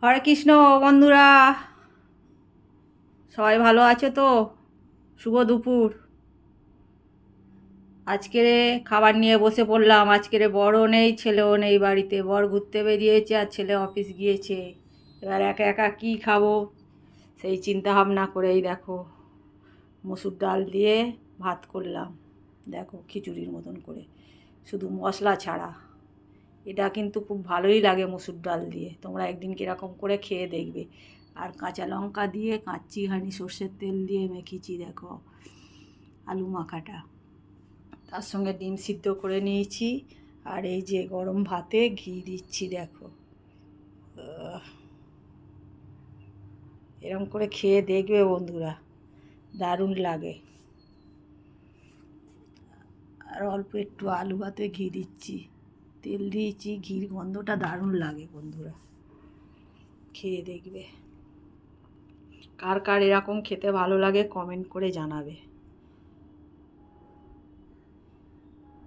হরে কৃষ্ণ বন্ধুরা, সবাই ভালো আছো তো? শুভ দুপুর। আজকের খাবার নিয়ে বসে পড়লাম। আজকের বড়ও নেই, ছেলেও নেই বাড়িতে। বর ঘুরতে বেরিয়েছে আর ছেলে অফিস গিয়েছে। এবার একা একা কী খাবো সেই চিন্তা ভাবনা করেই দেখো মসুর ডাল দিয়ে ভাত করলাম। দেখো খিচুড়ির মতন করে, শুধু মশলা ছাড়া। এটা কিন্তু খুব ভালোই লাগে মসুর ডাল দিয়ে। তোমরা একদিন কীরকম করে খেয়ে দেখবে। আর কাঁচা লঙ্কা দিয়ে কাচ্চিঘানি সর্ষের তেল দিয়ে মেখেছি দেখো আলু মাখাটা। তার সঙ্গে ডিম সিদ্ধ করে নিয়েছি। আর এই যে গরম ভাতে ঘি দিচ্ছি দেখো। এরকম করে খেয়ে দেখবে বন্ধুরা, দারুণ লাগে। আর অল্প একটু আলু ভাতে ঘি দিচ্ছি, তেল দিয়েছি, ঘির গন্ধটা দারুণ লাগে বন্ধুরা। খেয়ে দেখবে। কার কার এরকম খেতে ভালো লাগে কমেন্ট করে জানাবে।